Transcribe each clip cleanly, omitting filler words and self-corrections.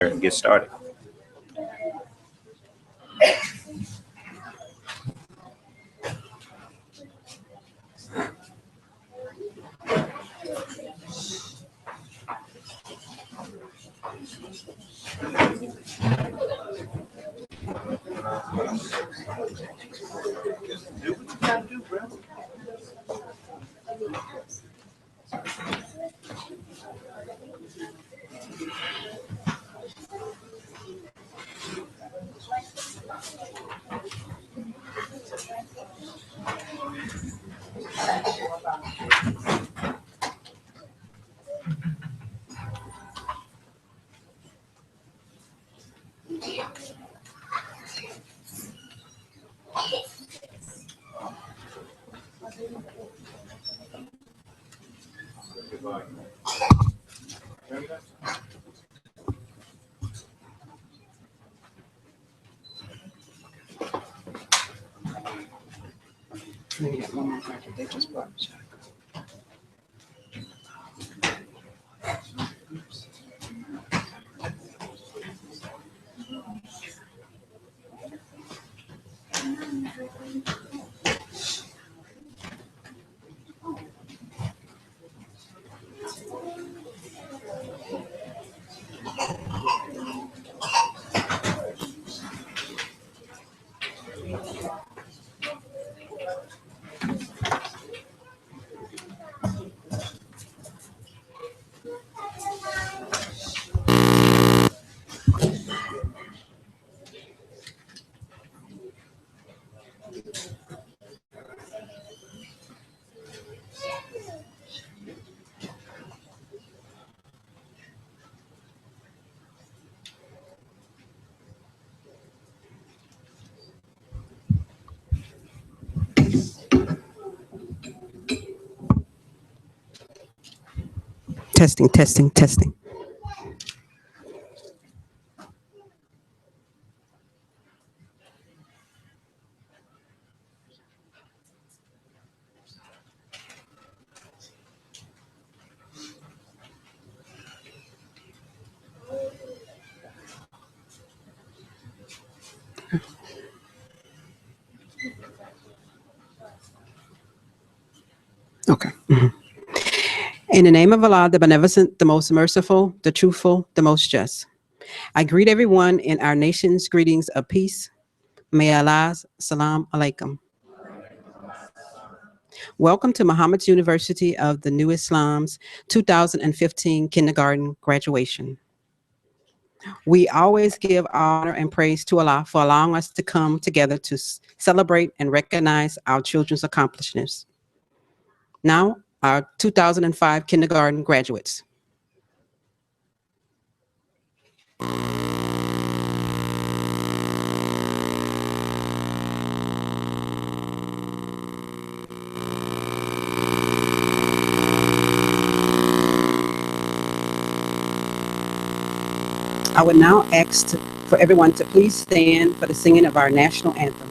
and get started. Testing, testing, testing. Okay. In the name of Allah, the beneficent, the most merciful, the truthful, the most just. I greet everyone in our nation's greetings of peace. May Allah's salam alaikum. Welcome to Muhammad's University of the New Islam's 2015 kindergarten graduation. We always give honor and praise to Allah for allowing us to come together to celebrate and recognize our children's accomplishments. Now, our 2005 kindergarten graduates. I would now ask for everyone to please stand for the singing of our national anthem.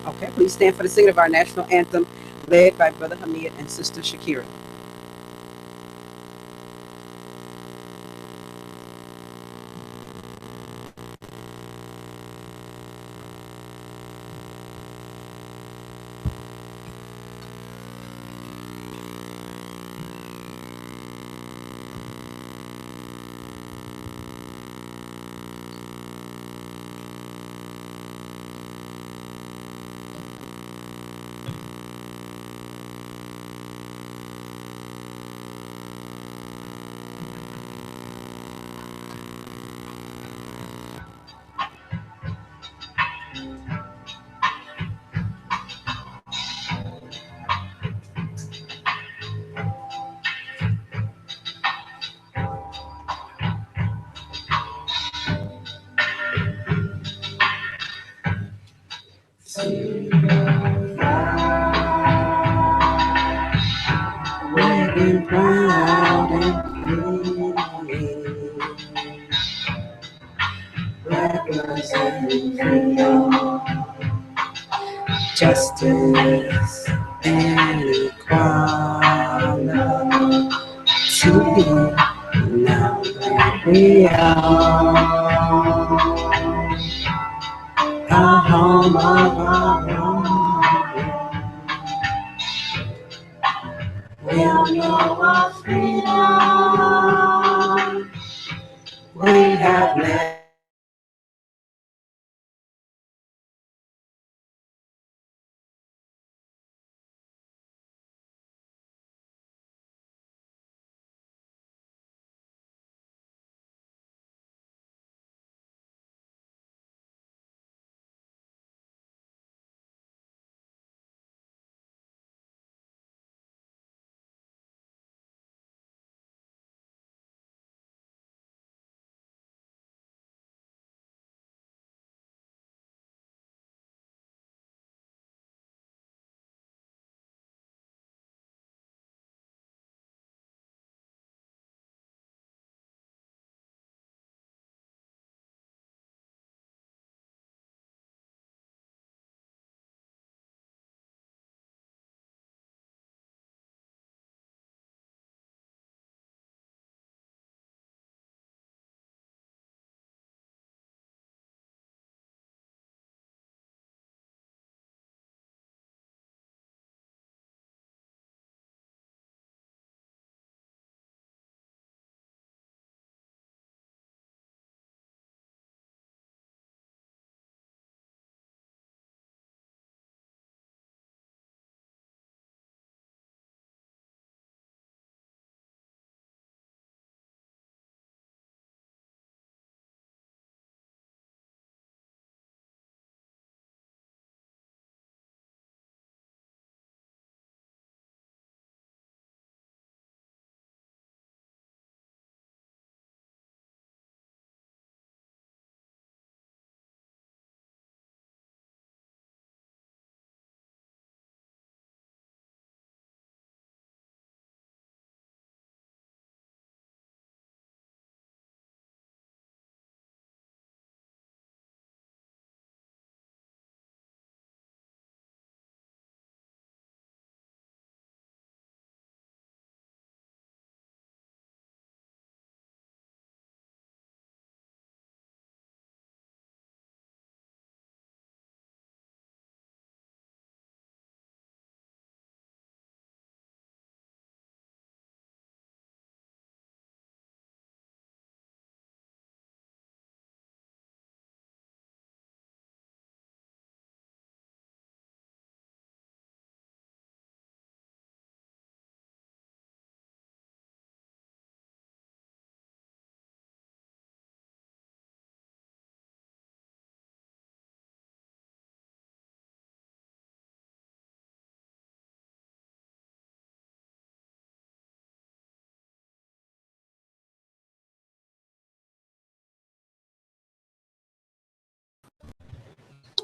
Okay, please stand for the singing of our national anthem, led by Brother Hamid and Sister Shakira. We've been proud and free, representing freedom, justice, and equality. Now that we are a home of our own, we'll know our freedom. We have left.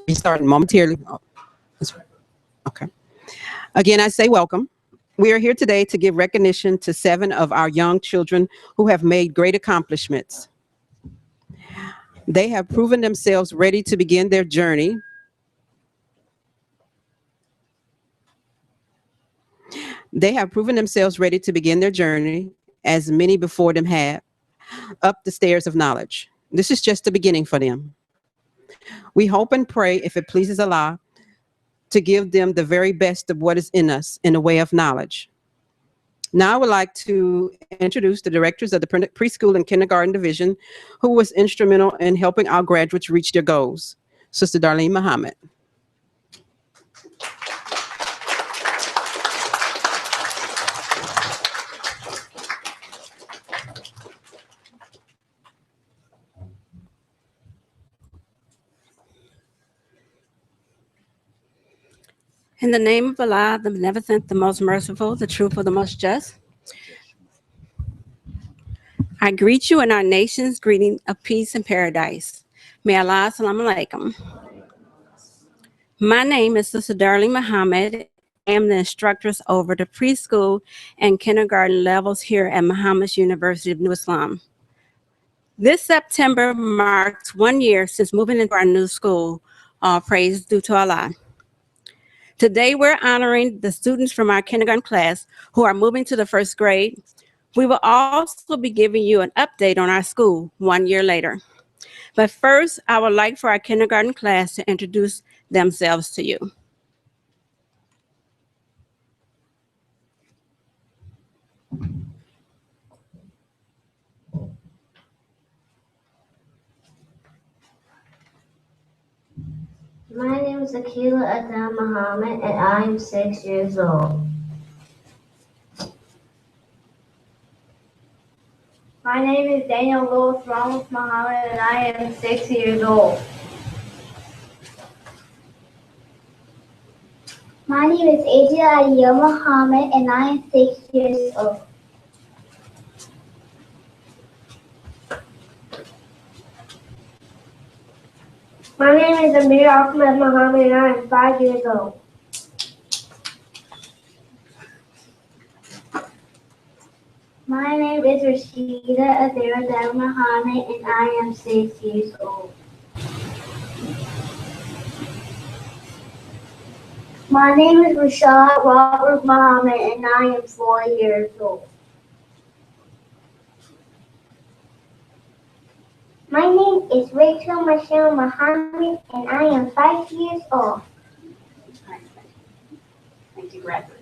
We start momentarily. Oh, okay. Again, I say welcome. We are here today to give recognition to 7 of our young children who have made great accomplishments. They have proven themselves ready to begin their journey. They have proven themselves ready to begin their journey, as many before them have, up the stairs of knowledge. This is just the beginning for them. We hope and pray, if it pleases Allah, to give them the very best of what is in us in the way of knowledge. Now I would like to introduce the directors of the preschool and kindergarten division who was instrumental in helping our graduates reach their goals. Sister Darlene Muhammad. In the name of Allah, the beneficent, the most merciful, the truthful, the most just, I greet you in our nation's greeting of peace and paradise. May Allah, assalamu alaikum. My name is Sister Darlene Muhammad. I am the instructress over the preschool and kindergarten levels here at Muhammad's University of New Islam. This September marks 1 year since moving into our new school. All praise due to Allah. Today, we're honoring the students from our kindergarten class who are moving to the first grade. We will also be giving you an update on our school 1 year later. But first, I would like for our kindergarten class to introduce themselves to you. My name is Akila Adam Muhammad, and I am 6 years old. My name is Daniel Lewis Ramos Muhammad, and I am 6 years old. My name is Adria Adiyah Muhammad, and I am 6 years old. My name is Amir Ahmed Muhammad, and I am 5 years old. My name is Rashida Adira Muhammad, and I am 6 years old. My name is Rashad Robert Muhammad, and I am 4 years old. My name is Rachel Michelle Muhammad, and I am 5 years old. Thank you, graduate.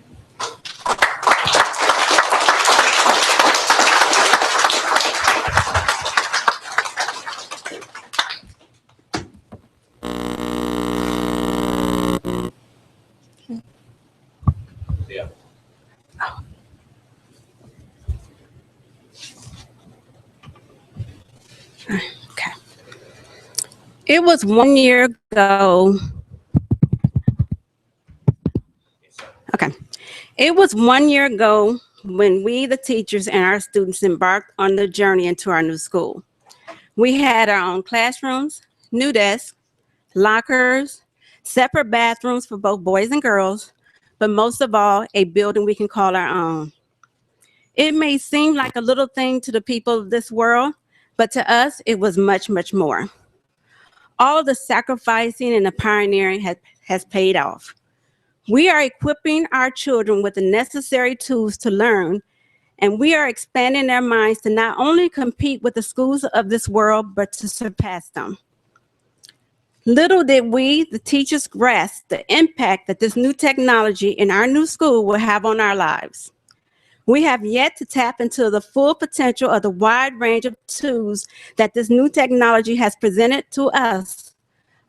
Okay. It was 1 year ago. Okay. It was 1 year ago when we, the teachers, and our students embarked on the journey into our new school. We had our own classrooms, new desks, lockers, separate bathrooms for both boys and girls, but most of all, a building we can call our own. It may seem like a little thing to the people of this world, but to us, it was much, much more. All the sacrificing and the pioneering has paid off. We are equipping our children with the necessary tools to learn, and we are expanding their minds to not only compete with the schools of this world, but to surpass them. Little did we, the teachers, grasp the impact that this new technology in our new school will have on our lives. We have yet to tap into the full potential of the wide range of tools that this new technology has presented to us,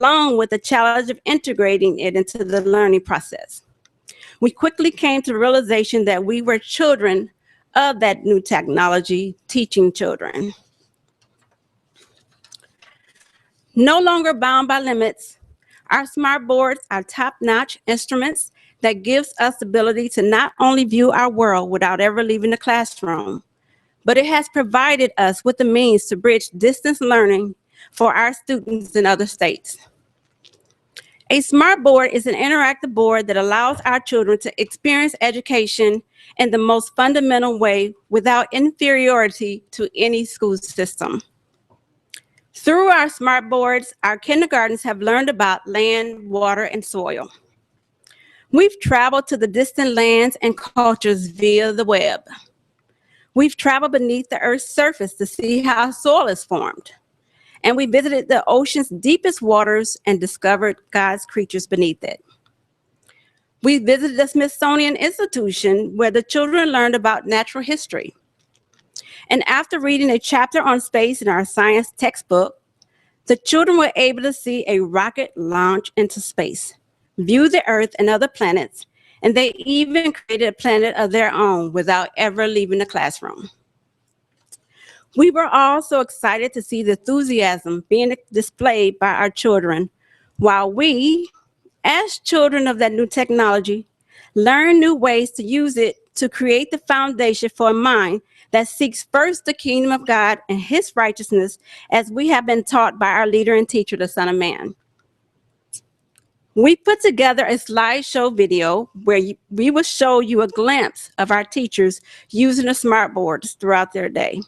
along with the challenge of integrating it into the learning process. We quickly came to the realization that we were children of that new technology, teaching children. No longer bound by limits, our smart boards are top-notch instruments that gives us the ability to not only view our world without ever leaving the classroom, but it has provided us with the means to bridge distance learning for our students in other states. A smart board is an interactive board that allows our children to experience education in the most fundamental way without inferiority to any school system. Through our smart boards, our kindergartens have learned about land, water, and soil. We've traveled to the distant lands and cultures via the web. We've traveled beneath the Earth's surface to see how soil is formed. And we visited the ocean's deepest waters and discovered God's creatures beneath it. We visited the Smithsonian Institution where the children learned about natural history. And after reading a chapter on space in our science textbook, the children were able to see a rocket launch into space, view the Earth and other planets, and they even created a planet of their own without ever leaving the classroom. We were also excited to see the enthusiasm being displayed by our children, while we, as children of that new technology, learn new ways to use it to create the foundation for a mind that seeks first the kingdom of God and his righteousness, as we have been taught by our leader and teacher, the Son of Man. We put together a slideshow video where we will show you a glimpse of our teachers using the smart boards throughout their day.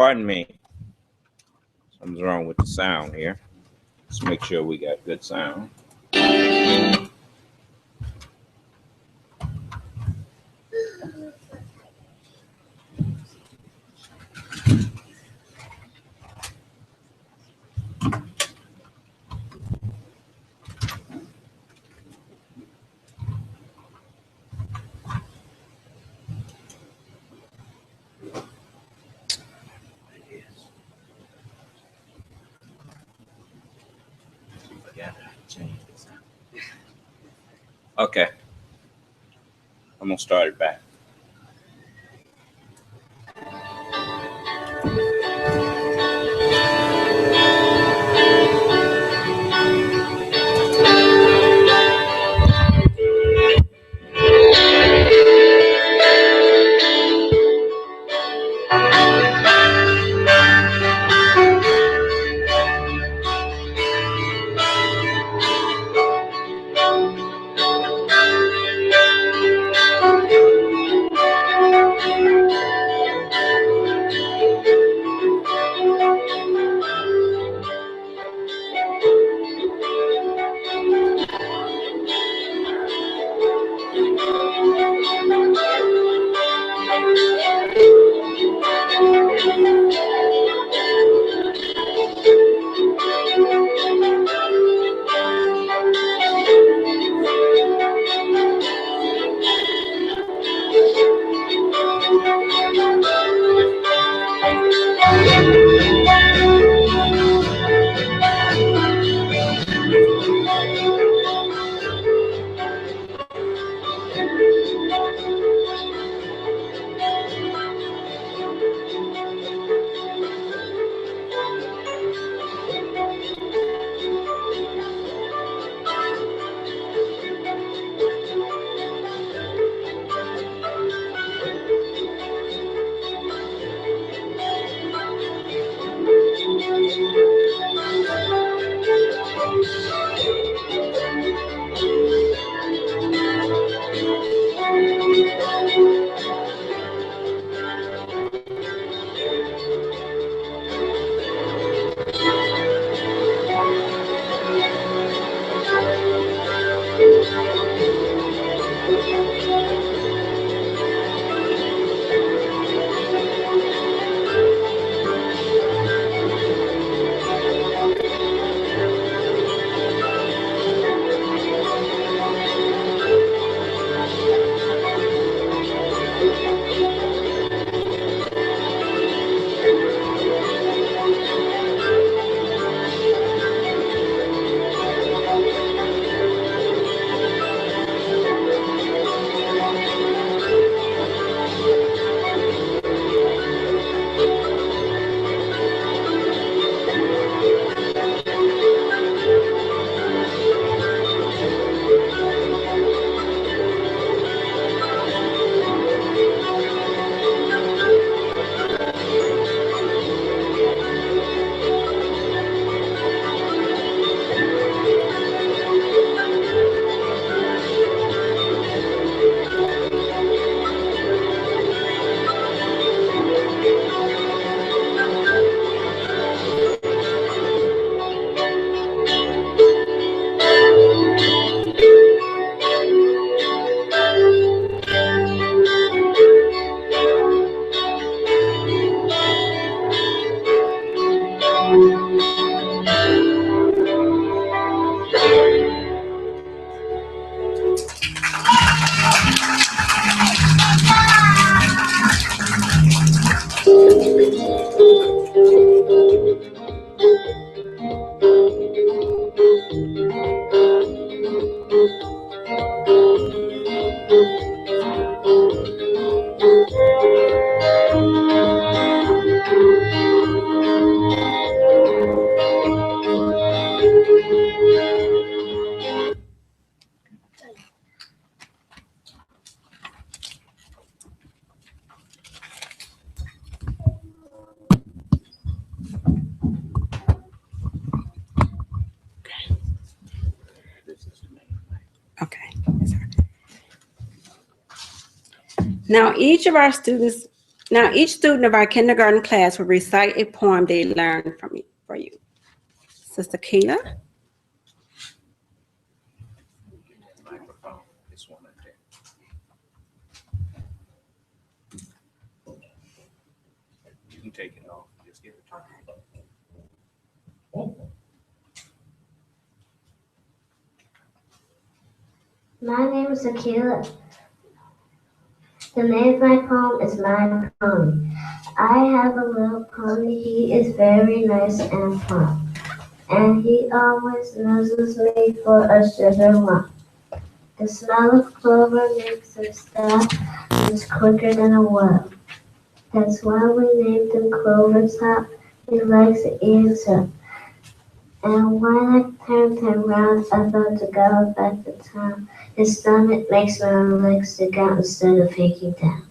Pardon me. Something's wrong with the sound here. Let's make sure we got good sound. Okay. I'm gonna start it back. Okay. Now each student of our kindergarten class will recite a poem they learned from you, for you. Sister Keela. Microphone. This one right there. You can take it off. Just give it to her. My name is Akila. The name of my poem is My Pony. I have a little pony. He is very nice and fun. And he always nuzzles me for a sugar lump. The smell of clover makes him stop. He's quicker than a whirl. That's why we named him Clover Top. He likes to eat up. And when I turned him round, about to go back to town, his stomach makes my legs stick out instead of hanging down.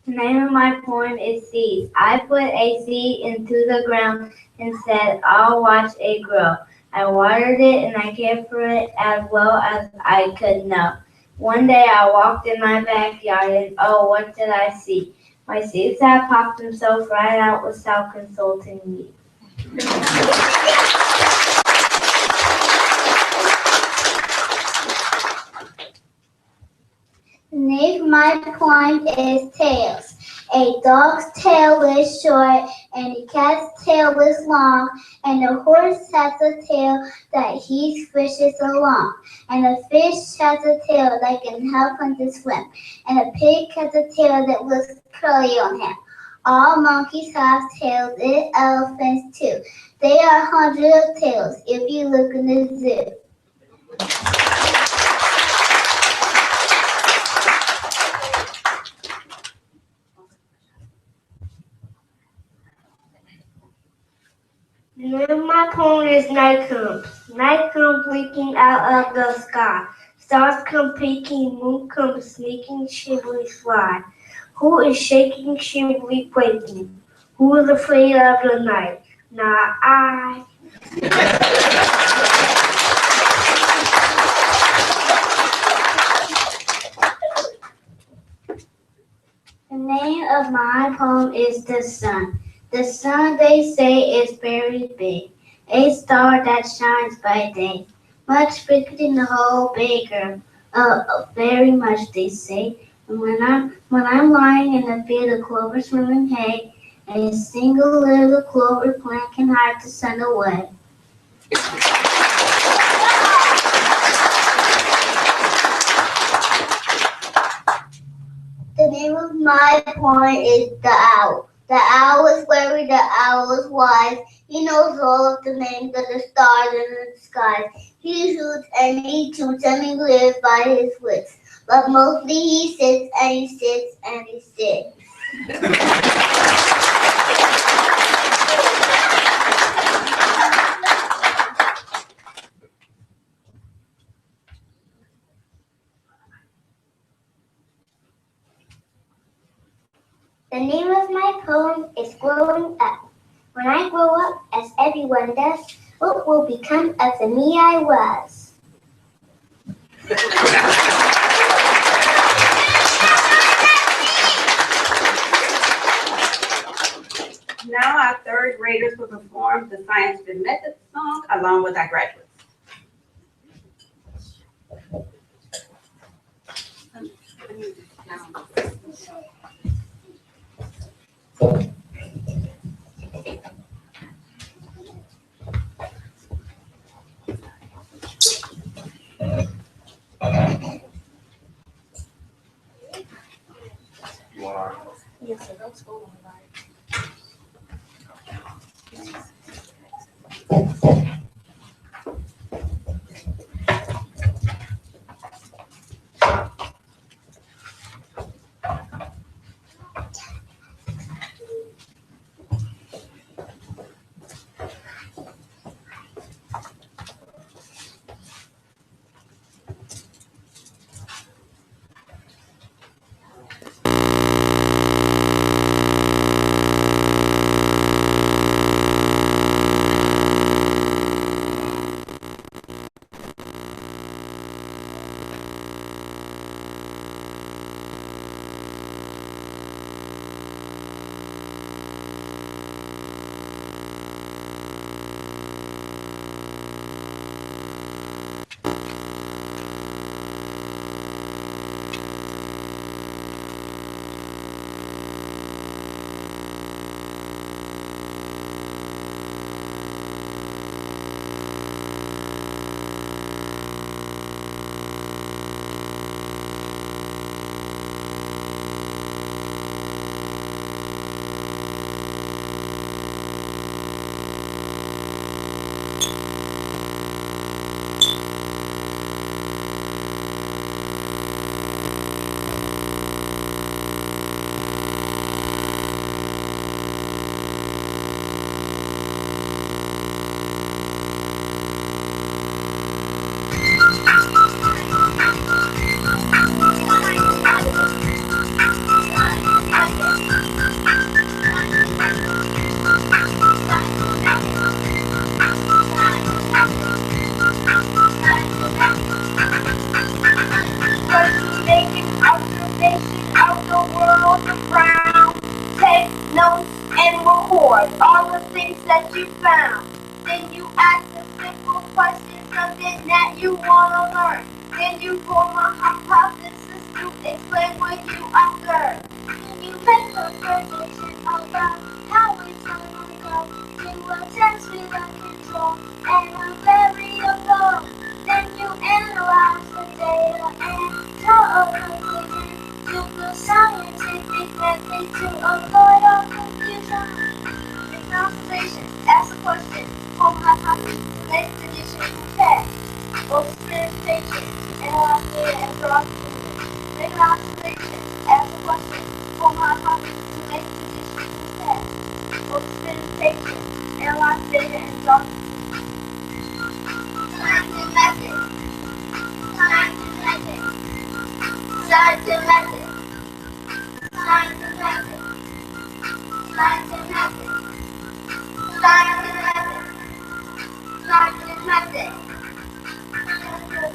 The name of my poem is Seeds. I put a seed into the ground and said, I'll watch it grow. I watered it and I cared for it as well as I could know. One day I walked in my backyard and oh, what did I see? My seeds had popped themselves right out without consulting me. The name of my poem is Tails. A dog's tail is short, and a cat's tail is long, and a horse has a tail that he swishes along, and a fish has a tail that can help him to swim, and a pig has a tail that looks curly on him. All monkeys have tails, and elephants too. There are hundreds of tails if you look in the zoo. The name of my poem is Night Comes. Night comes leaking out of the sky. Stars come peeking, moon comes sneaking, shivers fly. Who is shaking, shivering, quaking? Who is afraid of the night? Not I. The name of my poem is The Sun. The sun, they say, is very big, a star that shines by day, much bigger than the whole big earth. Very much, they say. And when I'm lying in a field of clover swimming hay, a single little clover plant can hide the sun away. The name of my poem is The Owl. The owl is wary, the owl is wise. He knows all of the names of the stars in the skies. He shoots and he toots and he lives by his wits. But mostly he sits and he sits and he sits. The name of my poem is Growing Up. When I grow up, as everyone does, what will become of the me I was? Now our third graders will perform the scientific method song along with our graduates. You want our Yes, sir. Let's go on, right? all the things that you found. Then you ask a simple question, something that you want to learn. Then you form a hypothesis to explain what you observe. Then you make a prediction about how it's going to go. You will test without control and a variable. Then you analyze the data and draw a conclusion. Use the scientific method to avoid all confusion. Observation, ask a question, form a hypothesis, make a prediction, compare. Experimentation, analyze data and draw conclusions. Make an observation, ask a question, form a hypothesis, make a prediction, compare. Experimentation, analyze data and draw conclusions. Science and method. Science and method. Science and method. Science and method. Science and method. Science and method. Science and method.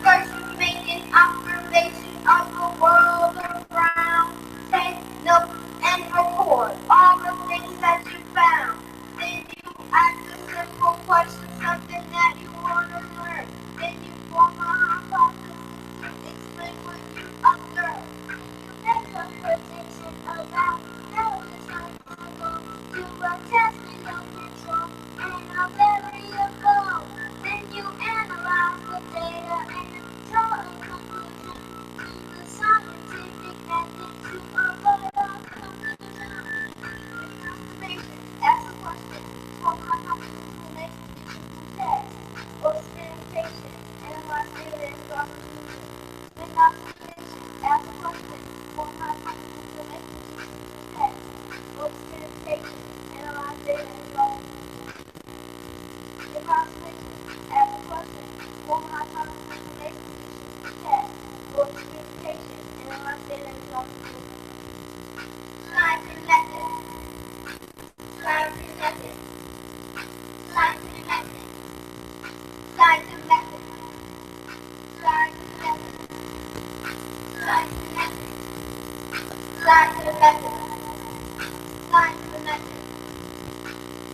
First, you make an observation of the world around. Take notes and record all the things that you found. Then you ask a simple question, something that you want to learn. Then you form a hypothesis to explain what you observe. You make a prediction about how it's going to go. You will test without control and a variable. Then you analyze the data and draw a conclusion. Use the scientific method to avoid all confusion. Observation, ask a question, form a hypothesis, make a prediction, compare. Experimentation, analyze data and draw conclusions. Make observation, ask a question, form a hypothesis, make a prediction, compare. Experimentation, analyze data and draw conclusions. Make observation, ask a question, form a hypothesis, make a prediction, compare. Experimentation, analyze data and draw conclusions. Science and method. Science and method. Science and method. Science and method. Science and method. Science and method. Science and method. Science and method.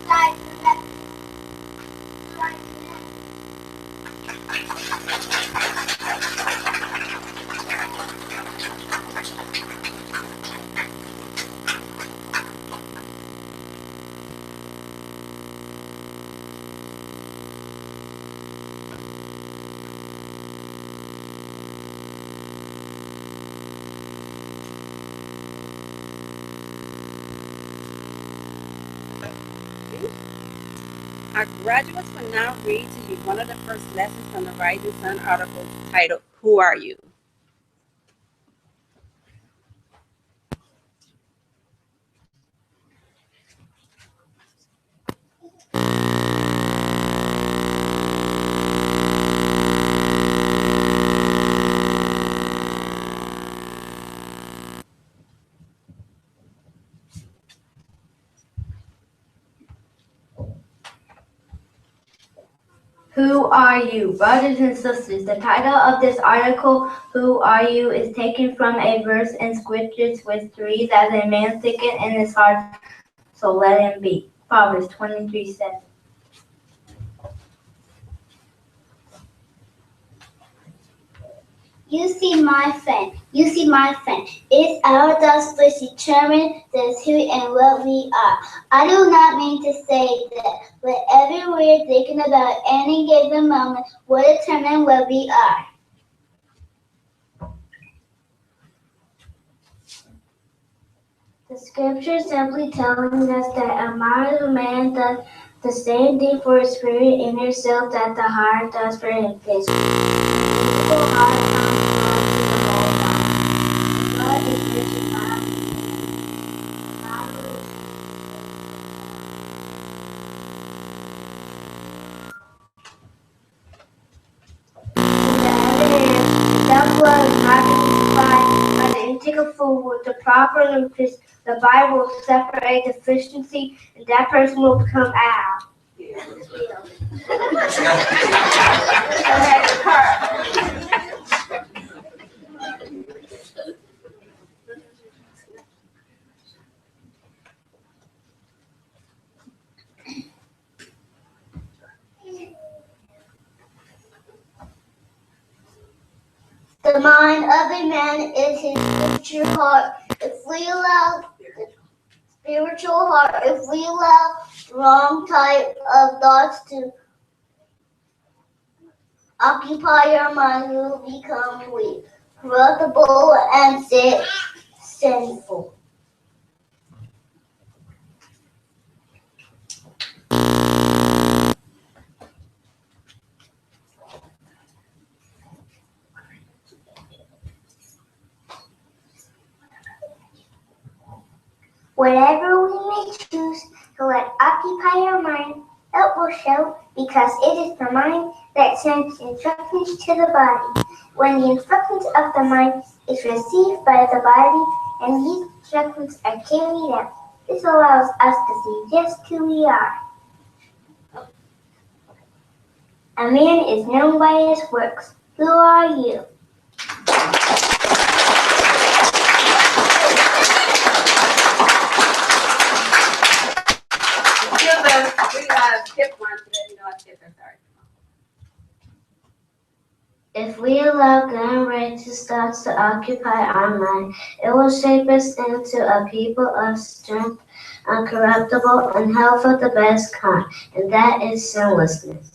Science and method. Science and method. Our graduates will now read to you one of the first lessons from the Rising Sun article titled, Who Are You? Who are you? Brothers and sisters, the title of this article, Who Are You, is taken from a verse in Scriptures which reads, As a man thinketh in his heart, so let him be. Proverbs 23:7. You see my friend, it's our thoughts which determine the who and what we are. I do not mean to say that whatever we're thinking about any given moment will determine what we are. The scripture simply telling us that a modern man does the same thing for his spirit in himself that the heart does for his flesh. The physical heart comes from the whole body. Blood is rich in that blood is not being supplied by the intake of food with the proper nutrients, the Bible will separate deficiency, and that person will become out. The mind of a man is his spiritual heart. If we allow wrong type of thoughts to occupy our mind, we will become weak, corruptible, and sinful. Whatever we may choose to let occupy our mind, it will show, because it is the mind that sends instructions to the body. When the instructions of the mind is received by the body and these instructions are carried out, this allows us to see just who we are. A man is known by his works. Who are you? If we allow good and righteous thoughts to occupy our mind, it will shape us into a people of strength, uncorruptible, and health of the best kind, and that is sinlessness.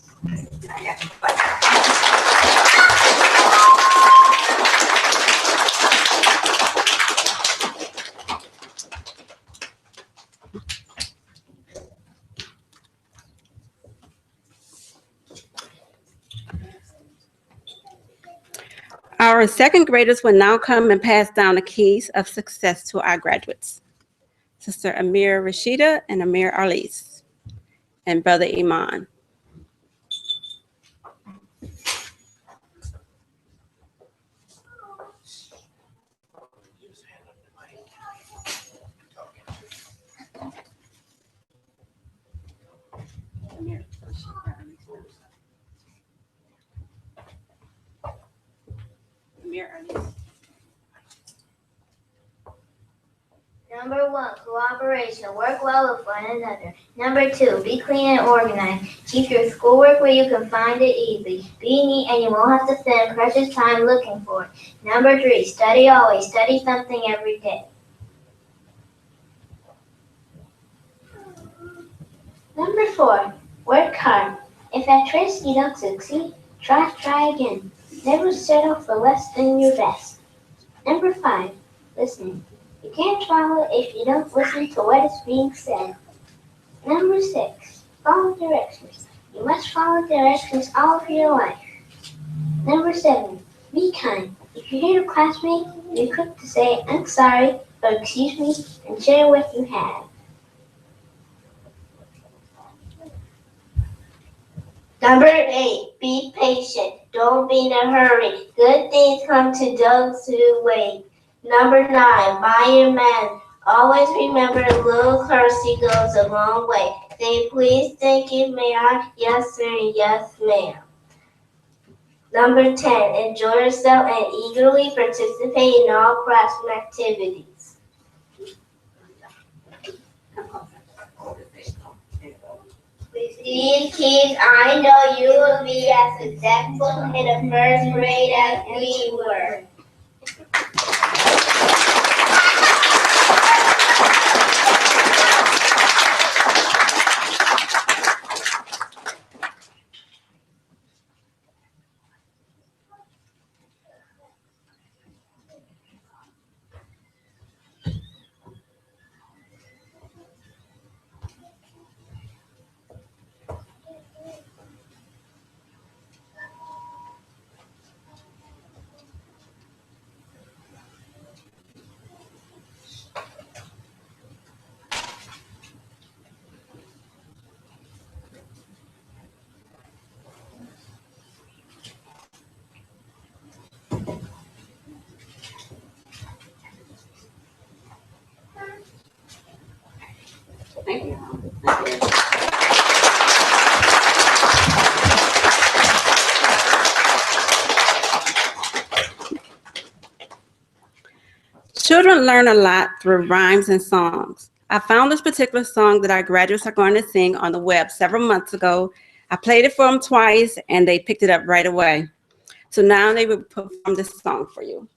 Our second graders will now come and pass down the keys of success to our graduates. Sister Amir Rashida and Amir Arlis, and Brother Iman. Number 1, cooperation. Work well with one another. Number 2, be clean and organized. Keep your schoolwork where you can find it easily. Be neat and you won't have to spend precious time looking for it. Number 3, study always. Study something every day. Number 4, work hard. If at first you don't succeed, try again. Never settle for less than your best. Number 5, listening. You can't follow if you don't listen to what is being said. Number 6, Follow directions. You must follow directions all of your life. Number 7, be kind. If you hear a classmate, be quick to say, I'm sorry, or excuse me, and share what you have. Number 8, be patient. Don't be in a hurry. Good things come to those who wait. Number 9, buy your man. Always remember a little courtesy goes a long way. Say please, thank you, may I? Yes, sir, and yes, ma'am. Number 10, enjoy yourself and eagerly participate in all classroom activities. These kids, I know you will be as successful in the first grade as we were. Thank you. Children learn a lot through rhymes and songs. I found this particular song that our graduates are going to sing on the web several months ago. I played it for them twice and they picked it up right away. So now they will perform this song for you.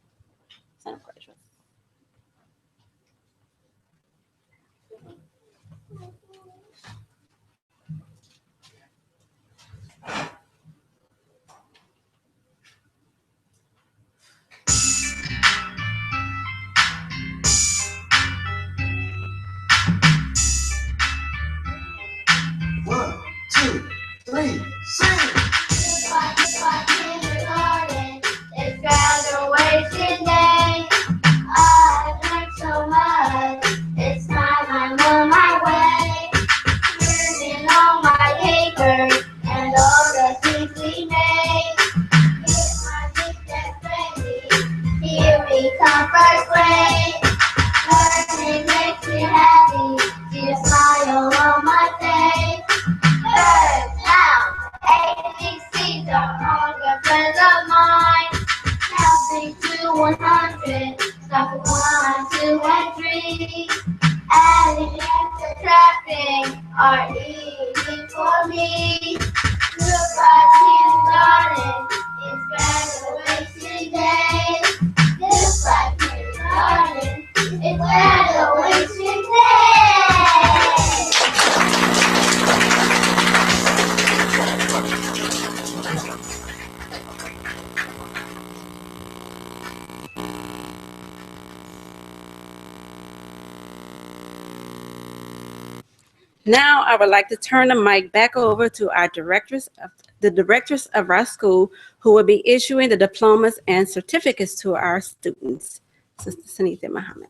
One, two, three, sing! It's graduation day. I've learned so much. It's time I'm on my way. Turning all my papers and all the things we made. Here's my big best ready. Here we come first grade. Learning makes me happy. See a smile on my face. Birds, nouns, ABCs are all good friends of mine. Counting to 100, stop at 1, 2, and 3. Adding and subtracting are easy for me. Goodbye, kindergarten, it's graduation day. Goodbye, kindergarten, it's graduation day. Now I would like to turn the mic back over to our directors of our school, who will be issuing the diplomas and certificates to our students. Sister Sunitha Muhammad.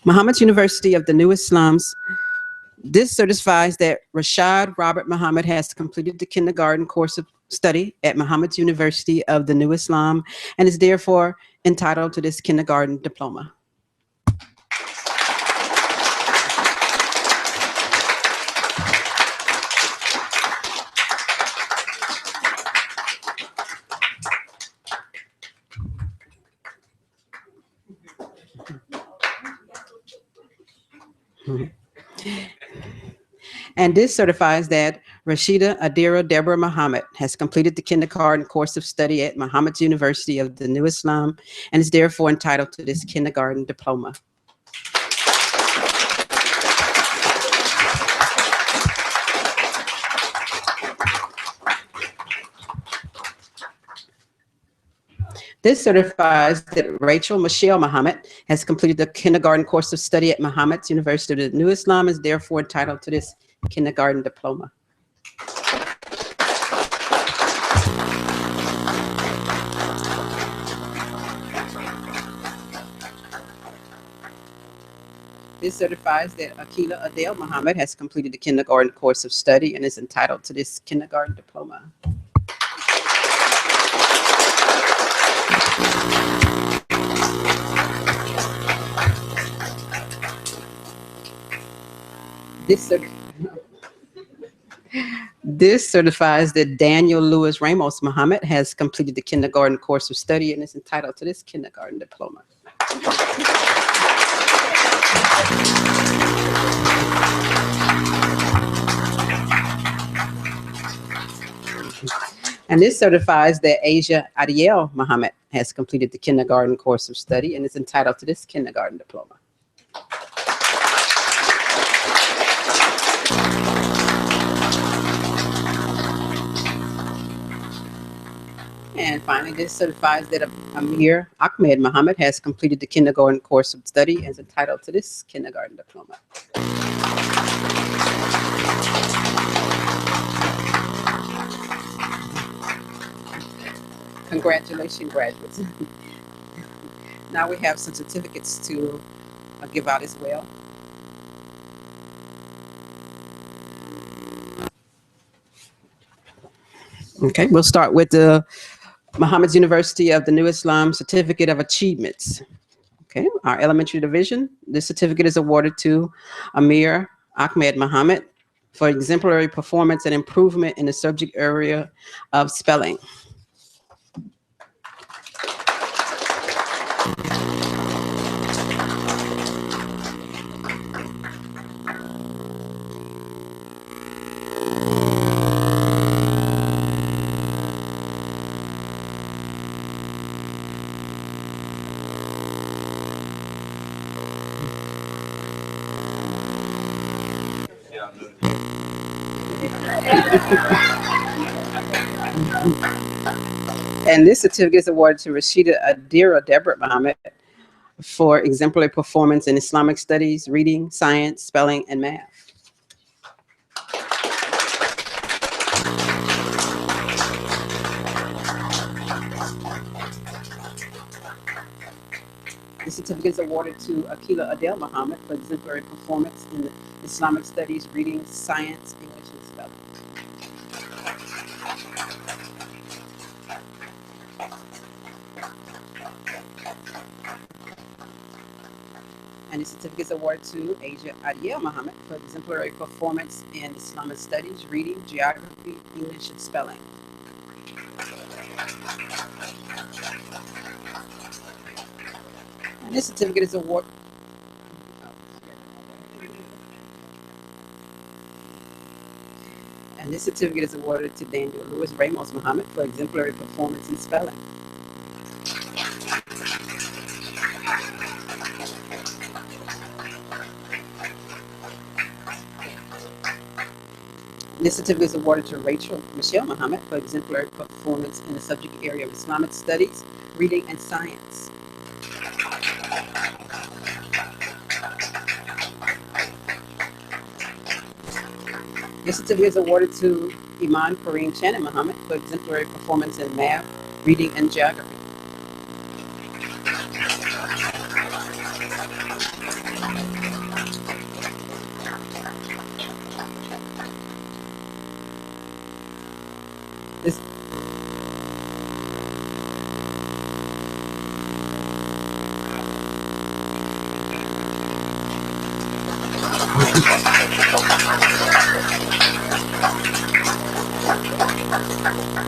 Muhammad University of the New Islams. This certifies that Rashad Robert Muhammad has completed the kindergarten course of study at Muhammad University of the New Islam and is therefore entitled to this kindergarten diploma. And this certifies that Rashida Adira Deborah Muhammad has completed the kindergarten course of study at Muhammad's University of the New Islam and is therefore entitled to this kindergarten diploma. This certifies that Rachel Michelle Muhammad has completed the kindergarten course of study at Muhammad's University of the New Islam and is therefore entitled to this kindergarten diploma. This certifies that Akila Adele Muhammad has completed the kindergarten course of study and is entitled to this kindergarten diploma. This certifies that Daniel Lewis Ramos Muhammad has completed the kindergarten course of study and is entitled to this kindergarten diploma. And this certifies that Asia Adiel Muhammad has completed the kindergarten course of study and is entitled to this kindergarten diploma. And finally, this certifies that Amir Ahmed Muhammad has completed the kindergarten course of study and is entitled to this kindergarten diploma. Congratulations, graduates. Now we have some certificates to give out as well. Okay, we'll start with the Muhammad's University of the New Islam Certificate of Achievements. Okay, our elementary division, this certificate is awarded to Amir Ahmed Muhammad for exemplary performance and improvement in the subject area of spelling. And this certificate is awarded to Rashida Adira Deborah Muhammad for exemplary performance in Islamic studies, reading, science, spelling, and math. This certificate is awarded to Akila Adele Muhammad for exemplary performance in Islamic studies, reading, science, English, and spelling. And the certificate is awarded to Asia Adiel Muhammad for exemplary performance in Islamic studies, reading, geography, English, and spelling. And this certificate is awarded. And this certificate is awarded to Daniel Lewis Ramos Muhammad for exemplary performance in spelling. This certificate is awarded to Rachel Michelle Muhammad for exemplary performance in the subject area of Islamic studies, reading, and science. This certificate is awarded to Iman Kareem Channon Muhammad for exemplary performance in math, reading, and geography.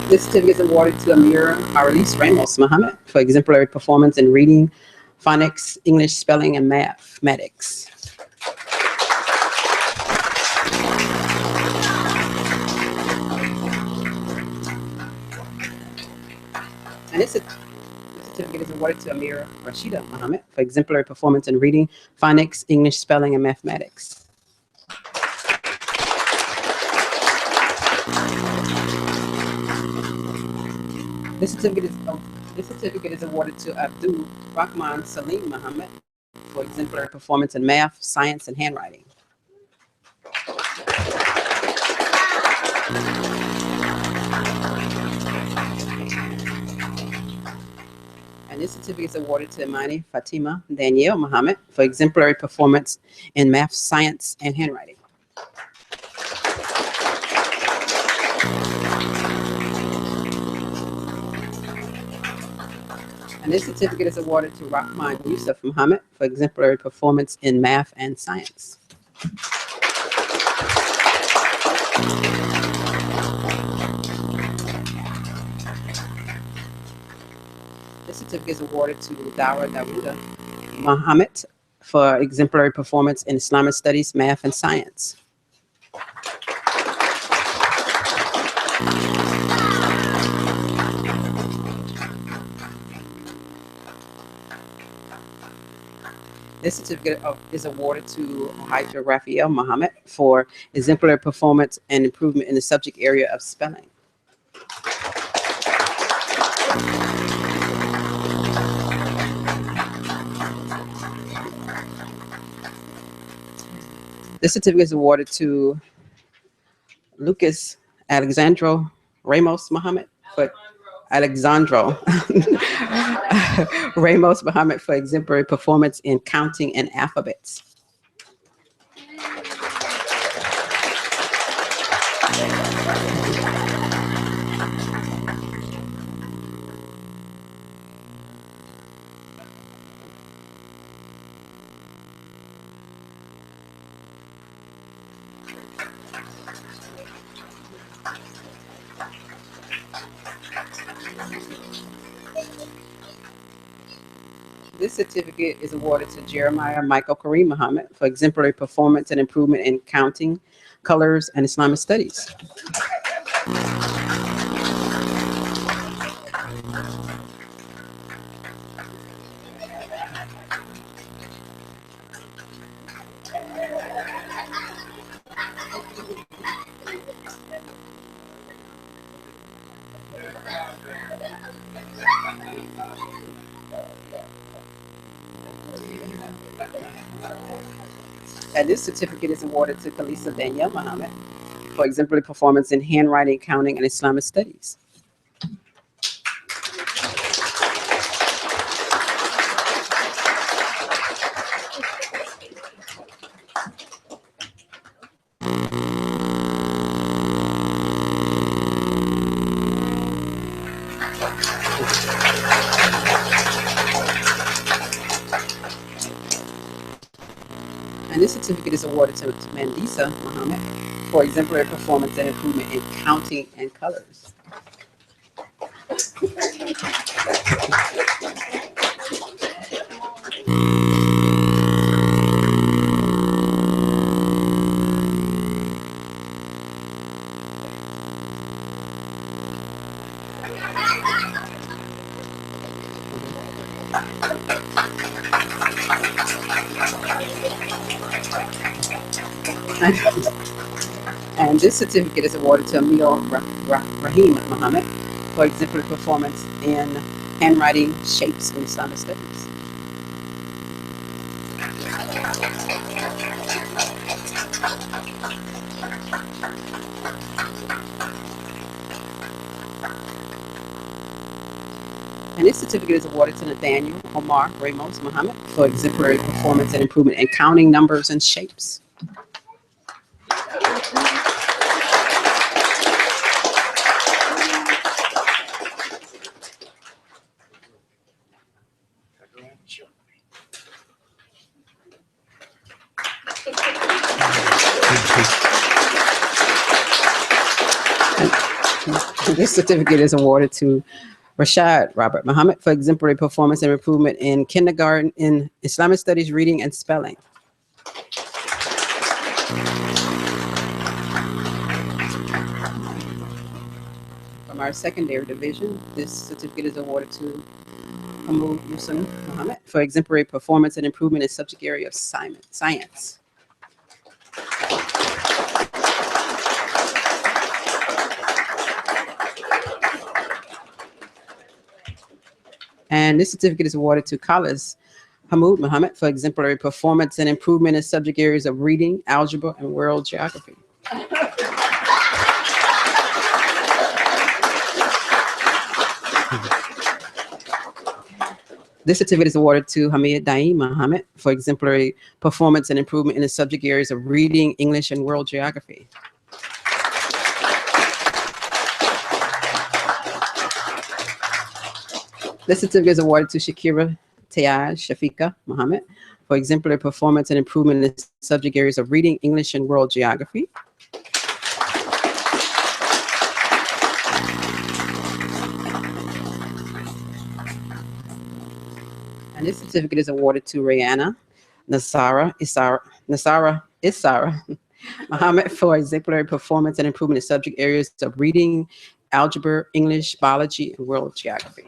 This certificate is awarded to Amira Arlis Ramos Muhammad for exemplary performance in reading, phonics, English, spelling, and mathematics. And this certificate is awarded to Amira Rashida Muhammad for exemplary performance in reading, phonics, English, spelling, and mathematics. This certificate is awarded to Abdul Rahman Salim Muhammad for exemplary performance in math, science, and handwriting. And this certificate is awarded to Imani Fatima Danielle Muhammad for exemplary performance in math, science, and handwriting. And this certificate is awarded to Rahman Yusuf Muhammad for exemplary performance in math and science. This certificate is awarded to Dara Dawuda Muhammad for exemplary performance in Islamic studies, math, and science. This certificate is awarded to Hydra Raphael Muhammad for exemplary performance and improvement in the subject area of spelling. This certificate is awarded to Lucas Alexandro Ramos Muhammad for Ramos Muhammad for exemplary performance in counting and alphabets. This certificate is awarded to Jeremiah Michael Kareem Muhammad for exemplary performance and improvement in counting, colors, and Islamic studies. And this certificate is awarded to Khalisa Danielle Muhammad for exemplary performance in handwriting, counting, and Islamic studies. And this certificate is awarded to Mandisa Muhammad for exemplary performance and improvement in counting and colors. And this certificate is awarded to Emil Rahim Muhammad for exemplary performance in handwriting, shapes, and Islamic studies. And this certificate is awarded to Nathaniel Omar Ramos Muhammad for exemplary performance and improvement in counting, numbers, and shapes. This certificate is awarded to Rashad Robert Muhammad for exemplary performance and improvement in kindergarten in Islamic studies, reading, and spelling. For our secondary division. This certificate is awarded to Hamoud Musan Muhammad for exemplary performance and improvement in subject area of science. And this certificate is awarded to Khalis Hamoud Muhammad for exemplary performance and improvement in subject areas of reading, algebra, and world geography. This certificate is awarded to Hamid Daim Muhammad for exemplary performance and improvement in the subject areas of reading, English, and world geography. This certificate is awarded to Shakira Tayaj Shafika Muhammad for exemplary performance and improvement in the subject areas of reading, English, and world geography. And this certificate is awarded to Rihanna Nasara Isara Muhammad for exemplary performance and improvement in subject areas of reading, algebra, English, biology, and world geography.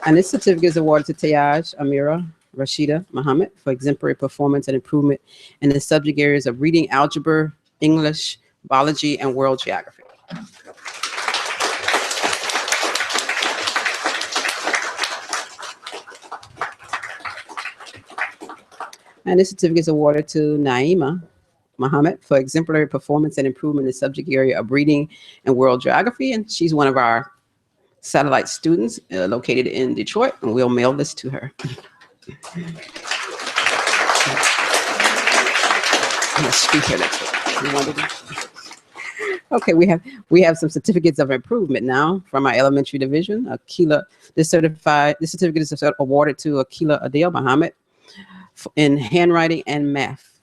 And this certificate is awarded to Tayaj Amira Rashida Muhammad for exemplary performance and improvement in the subject areas of reading, algebra, English, biology, and world geography. And this certificate is awarded to Naima Muhammad for exemplary performance and improvement in the subject area of reading and world geography. And she's one of our satellite students located in Detroit, and we'll mail this to her. Okay, we have some certificates of improvement now from our elementary division. This certificate is awarded to Akila Adel Muhammad in handwriting and math.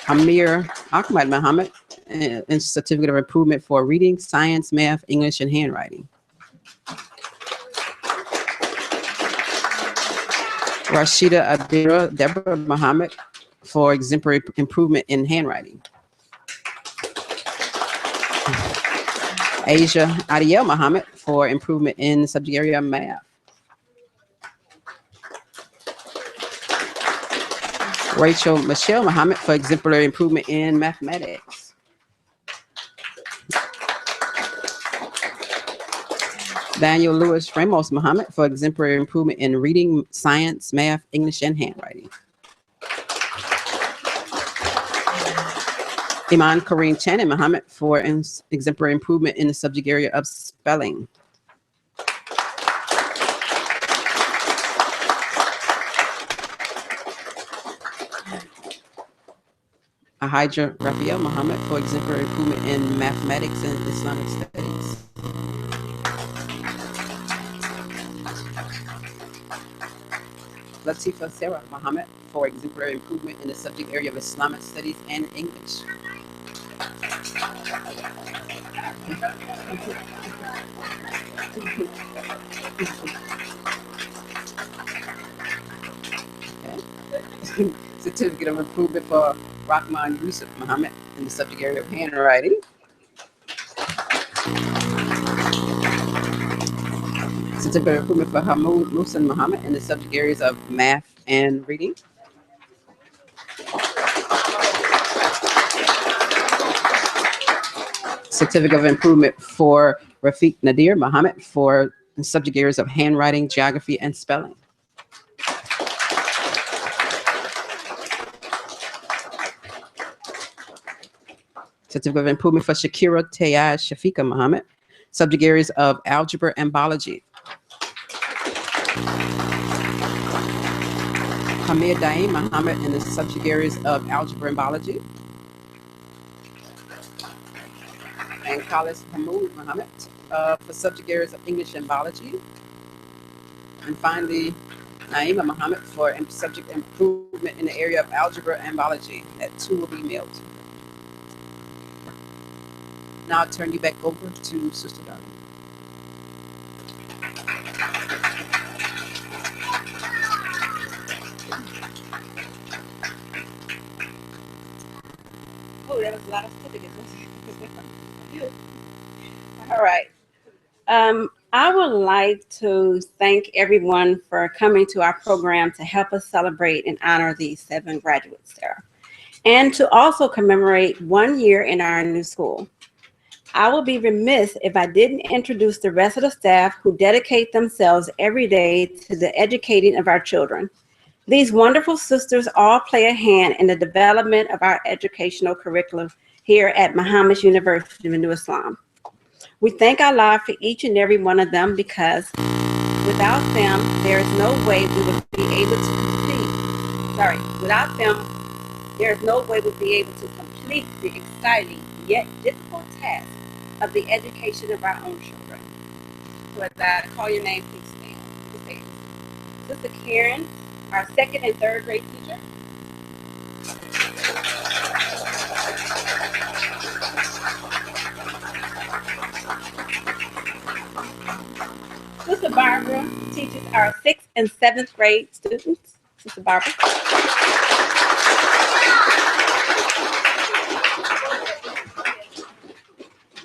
Amir Ahmad Muhammad in certificate of improvement for reading, science, math, English, and handwriting. Rashida Adira Deborah Muhammad for exemplary improvement in handwriting. Asia Adiel Muhammad for improvement in the subject area of math. Rachel Michelle Muhammad for exemplary improvement in mathematics. Daniel Lewis Ramos Muhammad for exemplary improvement in reading, science, math, English, and handwriting. Iman Kareem Channon Muhammad for exemplary improvement in the subject area of spelling. Ahija Raphael Muhammad for exemplary improvement in mathematics and Islamic studies. Latifa Sarah Muhammad for exemplary improvement in the subject area of Islamic studies and English. Okay. Certificate of improvement for Rahman Yusuf Muhammad in the subject area of handwriting. Certificate of improvement for Hamoud Musan Muhammad in the subject areas of math and reading. Certificate of improvement for Rafiq Nadir Muhammad for the subject areas of handwriting, geography, and spelling. Certificate of improvement for Shakira Tayaj Shafika Muhammad, subject areas of algebra and biology. Hamid Daim Muhammad in the subject areas of algebra and biology. And Khalis Hamoud Muhammad for subject areas of English and biology. And finally, Naima Muhammad for subject improvement in the area of algebra and biology. That too will be mailed to her. Now I'll turn you back over to Sister Darling. Oh, there was a lot of certificates. All right. I would like to thank everyone for coming to our program to help us celebrate and honor these 7 graduates there, and to also commemorate 1 year in our new school. I will be remiss if I didn't introduce the rest of the staff who dedicate themselves every day to the educating of our children. These wonderful sisters all play a hand in the development of our educational curriculum here at Muhammad University of New Islam. We thank Allah for each and every one of them, because without them, there is no way we would be able to complete the exciting yet difficult task of the education of our own children. So as I call your name, please stand. Please stand. Sister Karen, our 2nd and 3rd grade teacher. Sister Barbara teaches our 6th and 7th grade students. Sister Barbara.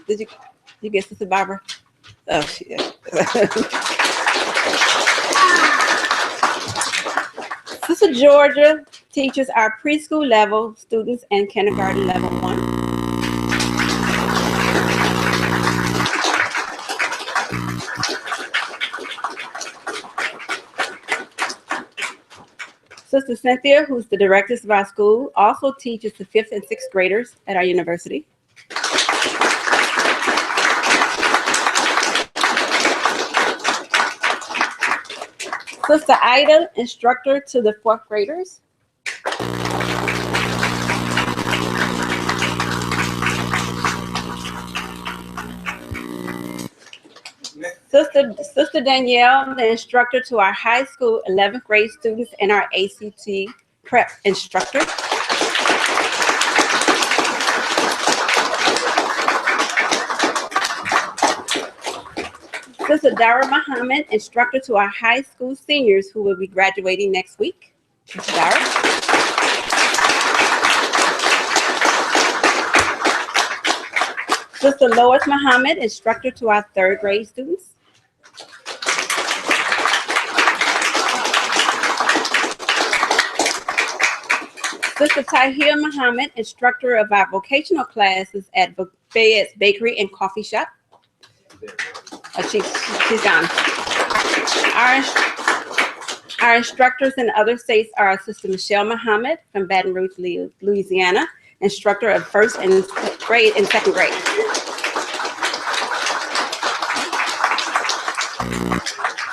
Did you get Sister Barbara? Oh, she did. Sister Georgia teaches our preschool level students and kindergarten level 1. Sister Cynthia, who's the director of our school, also teaches the 5th and 6th graders at our university. Sister Ida, instructor to the 4th graders. Sister Danielle, the instructor to our high school 11th grade students and our ACT prep instructor. Sister Dara Muhammad, instructor to our high school seniors who will be graduating next week. Sister Dara. Sister Lois Muhammad, instructor to our 3rd grade students. Sister Tahir Muhammad, instructor of our vocational classes at Fayette's Bakery and Coffee Shop. She's gone. Our instructors in other states are Sister Michelle Muhammad from Baton Rouge, Louisiana, instructor of 1st and 2nd grade.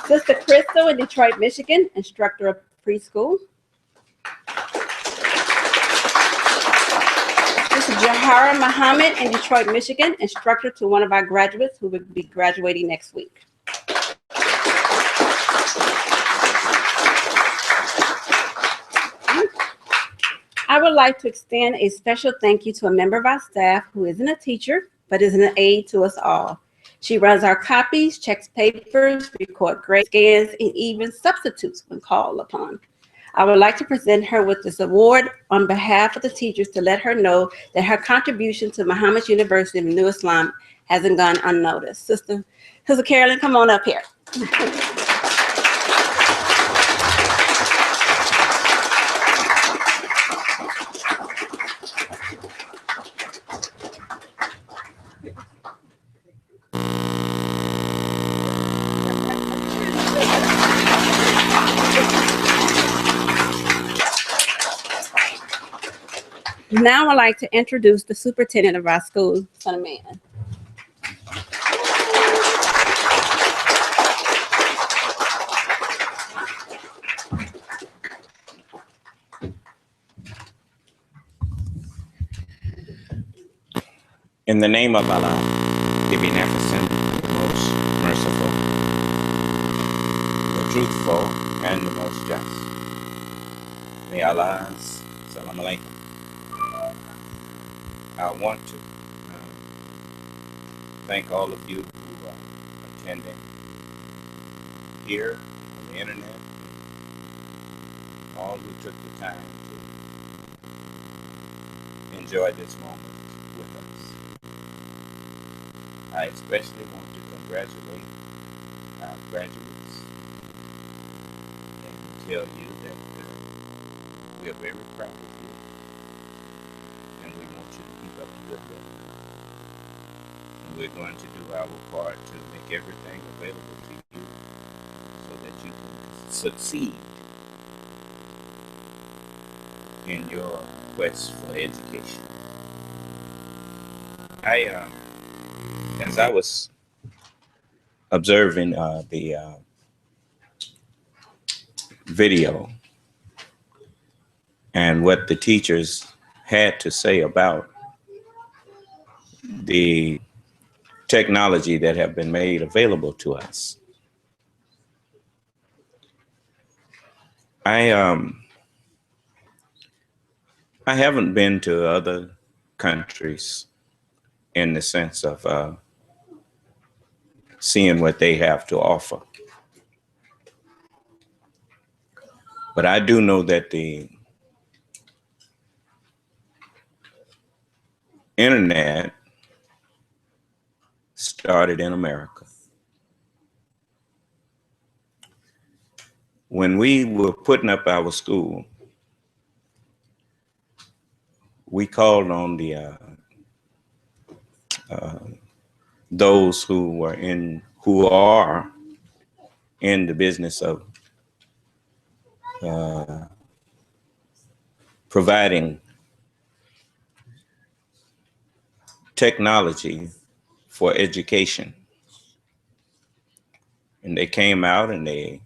Sister Crystal in Detroit, Michigan, instructor of preschool. Sister Jahara Muhammad in Detroit, Michigan, instructor to one of our graduates who will be graduating next week. I would like to extend a special thank you to a member of our staff who isn't a teacher, but is an aid to us all. She runs our copies, checks papers, records grade scans, and even substitutes when called upon. I would like to present her with this award on behalf of the teachers to let her know that her contribution to Muhammad University of New Islam hasn't gone unnoticed. Sister Carolyn, come on up here. Now I'd like to introduce the superintendent of our school, Son of Man. In the name of Allah, the Beneficent, the Most Merciful, the Truthful, and the Most Just. May Allah's Salam Alaikum. I want to thank all of you who are attending here on the internet, all who took the time to enjoy this moment with us. I especially want to congratulate our graduates and tell you that we are very proud of you, and we want you to keep up the good work. And we're going to do our part to make everything available to you so that you can succeed in your quest for education. As I was observing the video and what the teachers had to say about the technology that have been made available to us, I haven't been to other countries in the sense of seeing what they have to offer. But I do know that the internet started in America. When we were putting up our school, we called on the those who are in the business of providing technology for education. And they came out and they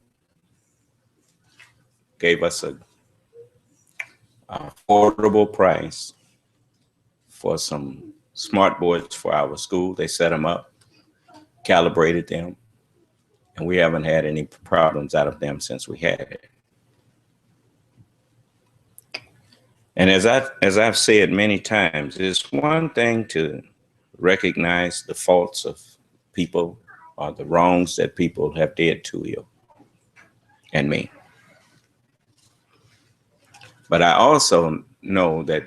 gave us a affordable price for some smart boards for our school. They set them up, calibrated them, and we haven't had any problems out of them since we had it. And as I've said many times, it's one thing to recognize the faults of people or the wrongs that people have did to you and me. But I also know that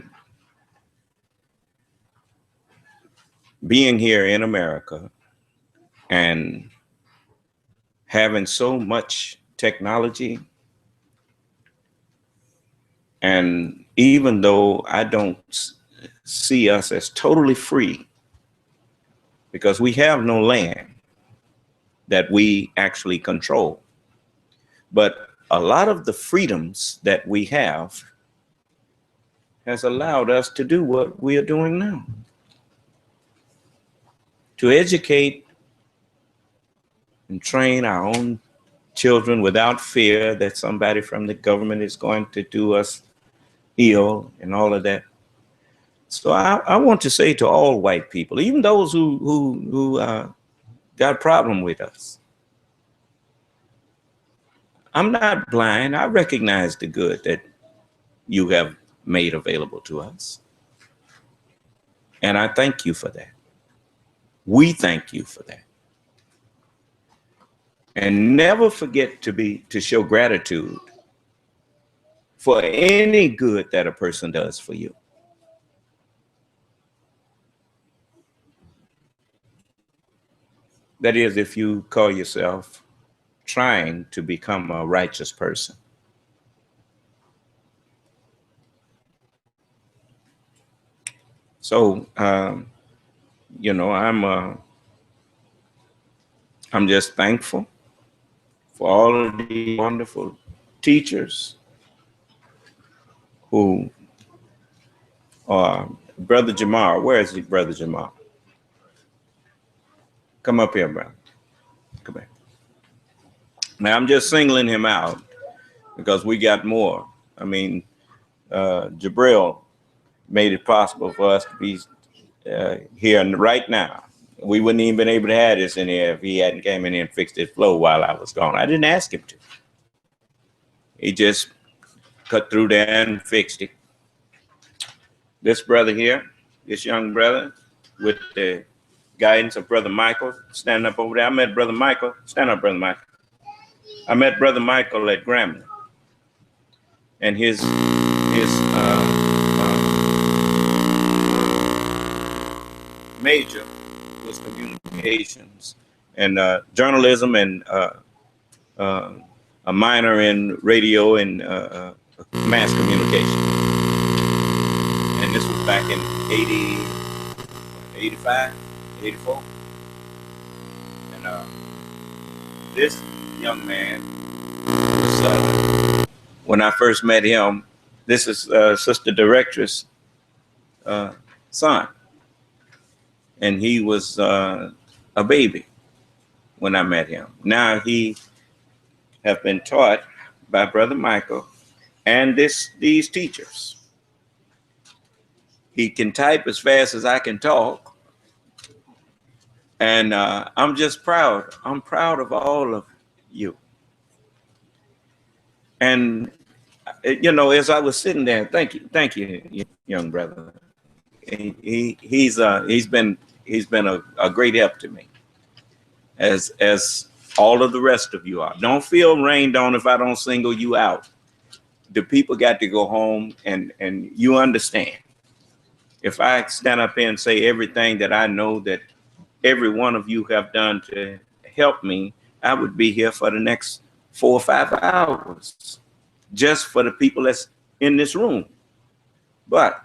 being here in America and having so much technology, and even though I don't see us as totally free, because we have no land that we actually control, but a lot of the freedoms that we have has allowed us to do what we are doing now. To educate and train our own children without fear that somebody from the government is going to do us ill and all of that. So I want to say to all white people, even those who got a problem with us, I'm not blind. I recognize the good that you have made available to us. And I thank you for that. We thank you for that. And never forget to show gratitude for any good that a person does for you. That is, if you call yourself trying to become a righteous person. So, you know, I'm just thankful for all of the wonderful teachers who are Brother Jamar. Where is he, Brother Jamar? Come up here, brother. Come here. Now, I'm just singling him out because we got more. I mean, Jabril made it possible for us to be here right now. We wouldn't even been able to have this in here if he hadn't came in here and fixed his flow while I was gone. I didn't ask him to. He just cut through there and fixed it. This brother here, this young brother, with the guidance of Brother Michael, standing up over there. I met Brother Michael. Stand up, Brother Michael. I met Brother Michael at Grambling. And his major was communications and journalism, and a minor in radio and mass communication. And this was back in 80, 85, 84. And this young man was, when I first met him, this is Sister Directress' son. And he was a baby when I met him. Now he have been taught by Brother Michael and these teachers. He can type as fast as I can talk. And I'm just proud. I'm proud of all of you. And, you know, as I was sitting there, thank you, young brother. He's been a great help to me, as all of the rest of you are. Don't feel rained on if I don't single you out. The people got to go home, and you understand. If I stand up here and say everything that I know that every one of you have done to help me, I would be here for the next 4 or 5 hours, just for the people that's in this room. But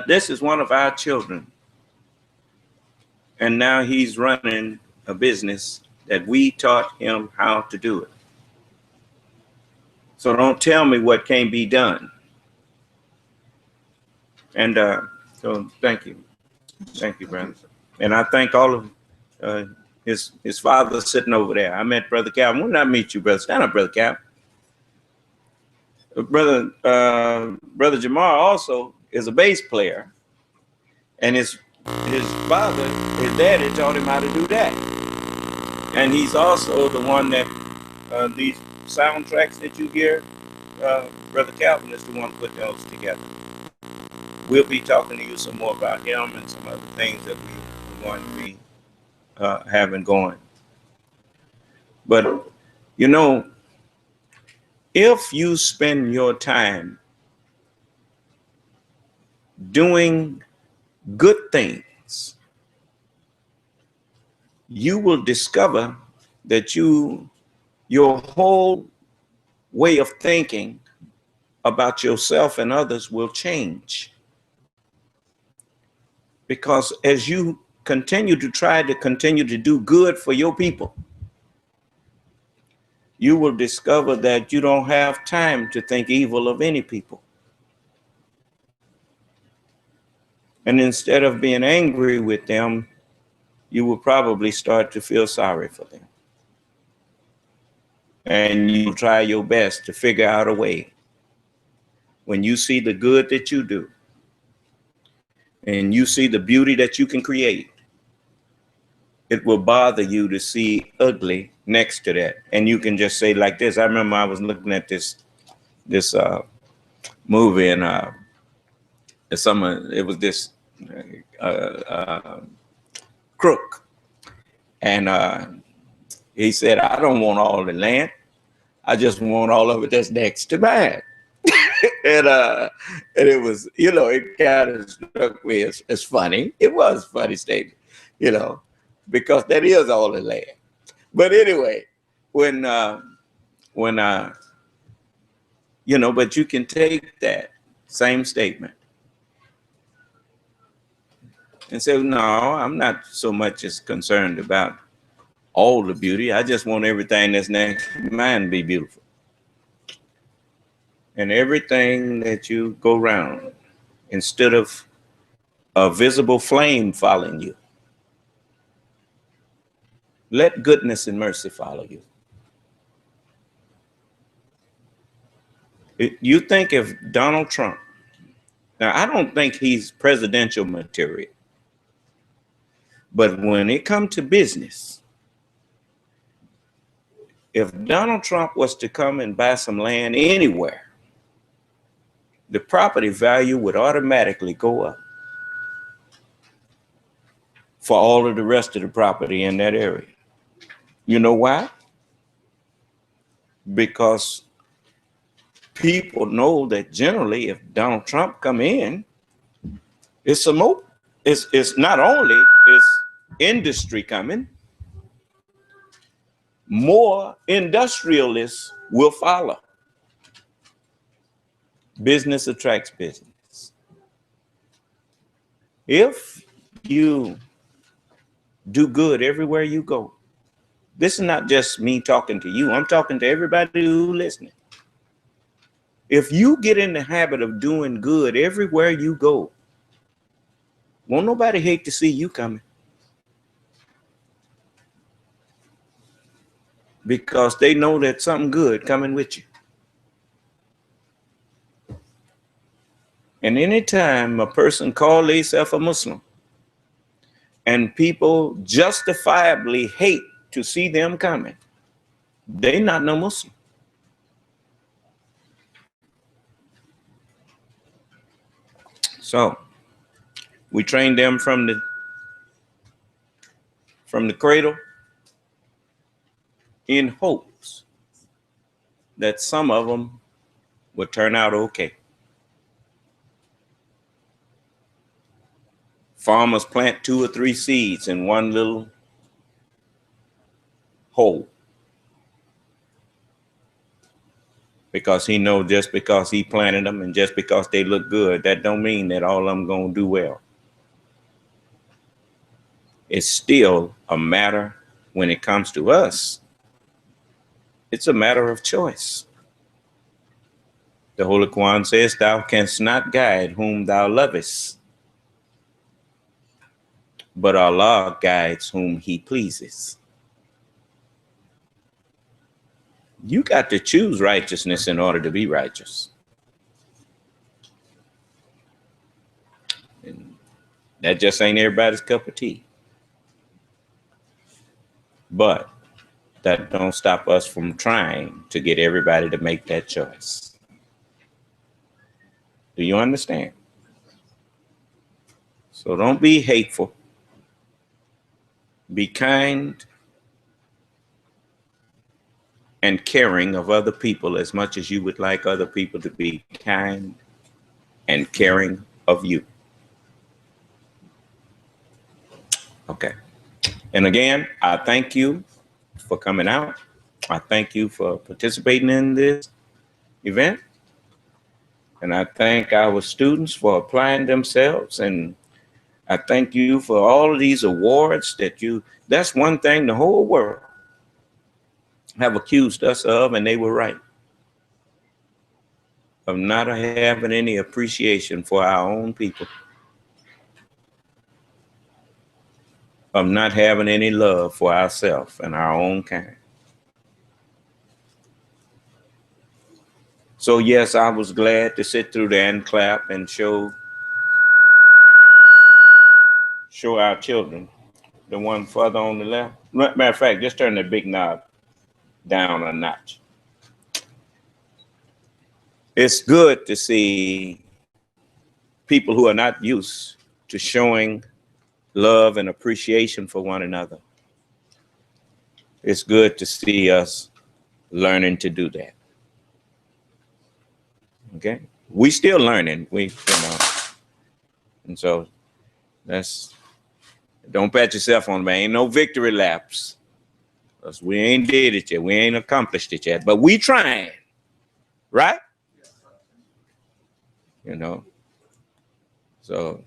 this is one of our children, and now he's running a business that we taught him how to do it. So don't tell me what can't be done. And so thank you, brother. And I thank all of his father sitting over there. I met Brother Calvin. When did I meet you, brother? Stand up, Brother Calvin. Brother Jamar also is a bass player, and his father, his daddy, taught him how to do that. And he's also the one that these soundtracks that you hear, Brother Calvin is the one who put those together. We'll be talking to you some more about him and some other things that we're going to be having going. But, you know, if you spend your time doing good things, you will discover that your whole way of thinking about yourself and others will change. Because as you continue to do good for your people, you will discover that you don't have time to think evil of any people. And instead of being angry with them, you will probably start to feel sorry for them. And you try your best to figure out a way. When you see the good that you do, and you see the beauty that you can create, it will bother you to see ugly next to that. And you can just say like this. I remember I was looking at this movie, and it was this crook. And he said, I don't want all the land. I just want all of it that's next to mine. And it was, you know, it kind of struck me as funny. It was a funny statement, you know, because that is all the land. But anyway, when you know, but you can take that same statement and say, no, I'm not so much as concerned about all the beauty. I just want everything that's next to mine to be beautiful. And everything that you go around, instead of a visible flame following you, let goodness and mercy follow you. You think if Donald Trump, now I don't think he's presidential material, but when it comes to business, if Donald Trump was to come and buy some land anywhere, the property value would automatically go up for all of the rest of the property in that area. You know why? Because people know that generally if Donald Trump come in, it's a moat. it's not only is industry coming, more industrialists will follow. Business attracts business. If you do good everywhere you go, this is not just me talking to you, I'm talking to everybody who's listening. If you get in the habit of doing good everywhere you go, won't nobody hate to see you coming. Because they know that something good coming with you. And anytime a person calls themselves a Muslim and people justifiably hate to see them coming, they not no Muslim. So we train them from the cradle in hopes that some of them will turn out okay. Farmers plant 2 or 3 seeds in one little hole because he knows just because he planted them and just because they look good, that don't mean that all of them gonna do well. It's still a matter, when it comes to us, it's a matter of choice. The Holy Quran says, thou canst not guide whom thou lovest, but Allah guides whom he pleases. You got to choose righteousness in order to be righteous. And that just ain't everybody's cup of tea. But that don't stop us from trying to get everybody to make that choice. Do you understand? So don't be hateful. Be kind and caring of other people as much as you would like other people to be kind and caring of you. Okay. And again, I thank you for coming out. I thank you for participating in this event. And I thank our students for applying themselves. And I thank you for all of these awards that's one thing the whole world have accused us of, and they were right, of not having any appreciation for our own people, of not having any love for ourselves and our own kind. So yes, I was glad to sit through there and clap and show our children, the one further on the left. Matter of fact, just turn the big knob down a notch. It's good to see people who are not used to showing love and appreciation for one another. It's good to see us learning to do that. Okay, we still learning. And so don't pat yourself on the back. Ain't no victory laps. Because we ain't did it yet. We ain't accomplished it yet. But we trying. Right? So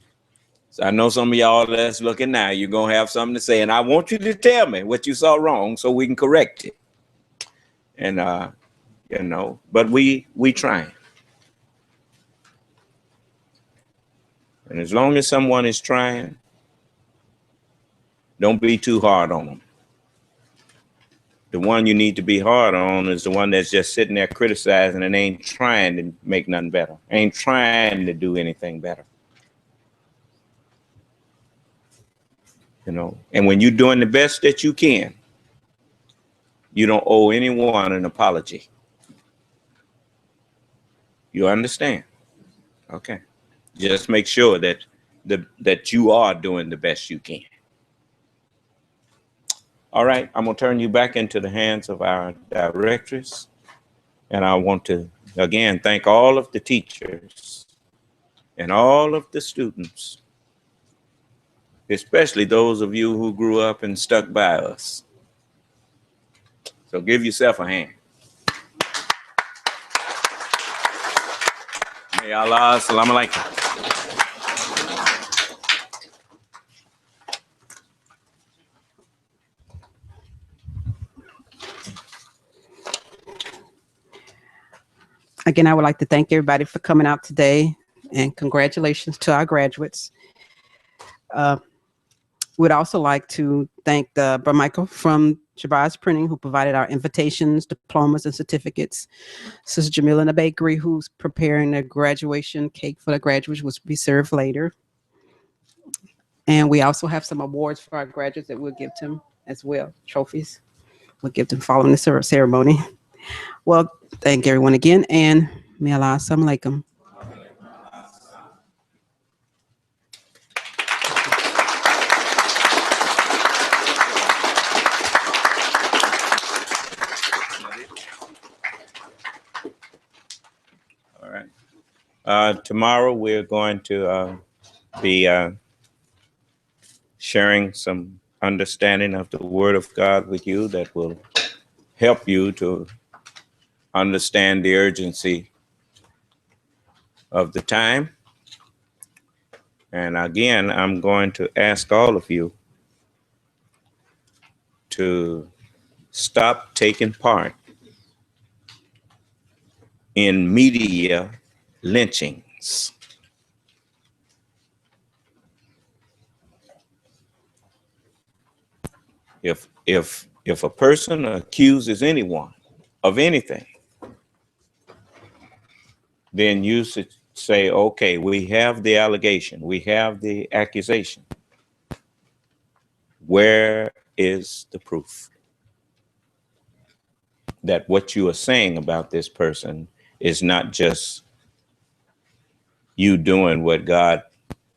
I know some of y'all that's looking now, you're going to have something to say. And I want you to tell me what you saw wrong so we can correct it. And, but we trying. And as long as someone is trying, don't be too hard on them. The one you need to be hard on is the one that's just sitting there criticizing and ain't trying to make nothing better, ain't trying to do anything better. And when you're doing the best that you can, you don't owe anyone an apology. You understand? Okay. Just make sure that you are doing the best you can. All right, I'm going to turn you back into the hands of our directress. And I want to, again, thank all of the teachers and all of the students especially those of you who grew up and stuck by us. So give yourself a hand. May Allah, assalamu alaikum. Again, I would like to thank everybody for coming out today, and congratulations to our graduates. We'd also like to thank Brother Michael from Jabbar's Printing, who provided our invitations, diplomas, and certificates. Sister Jamila in the bakery, who's preparing the graduation cake for the graduates, which will be served later. And we also have some awards for our graduates that we'll give to them as well, trophies. We'll give them following the ceremony. Well, thank everyone again, and may Allah, assalamu alaikum. All right. Tomorrow we're going to be sharing some understanding of the Word of God with you that will help you to understand the urgency of the time. And again, I'm going to ask all of you to stop taking part in media lynchings. If a person accuses anyone of anything, then you should say, okay, we have the allegation, we have the accusation. Where is the proof that what you are saying about this person is not just you doing what God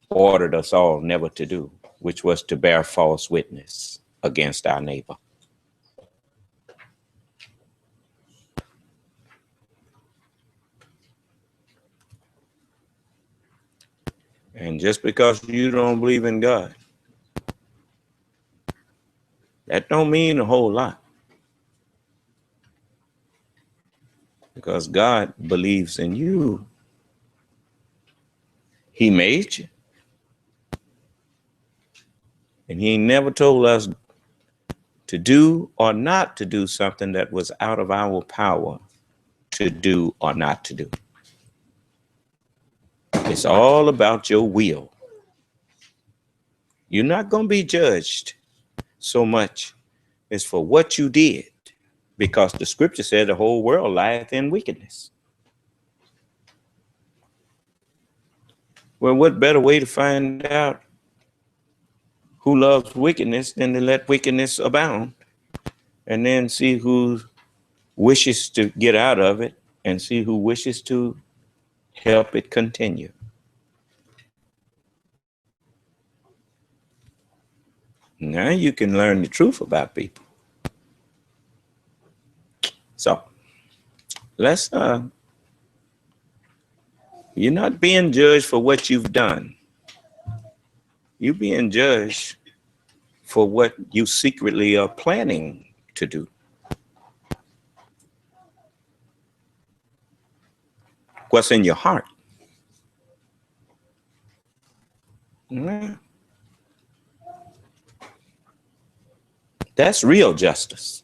ordered us all never to do, which was to bear false witness against our neighbor? And just because you don't believe in God, that don't mean a whole lot. Because God believes in you. He made you. And he never told us to do or not to do something that was out of our power to do or not to do. It's all about your will. You're not going to be judged so much as for what you did, because the scripture said the whole world lieth in wickedness. Well, what better way to find out who loves wickedness than to let wickedness abound and then see who wishes to get out of it and see who wishes to help it continue. Now you can learn the truth about people. So let's, you're not being judged for what you've done. You're being judged for what you secretly are planning to do. What's in your heart. Yeah. That's real justice.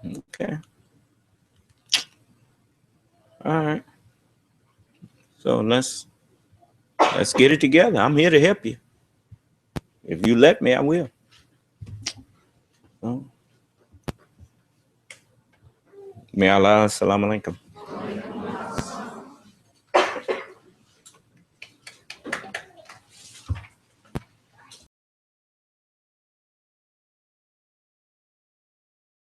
Okay. All right. So let's get it together. I'm here to help you. If you let me, I will. So, may Allah, assalamu alaikum.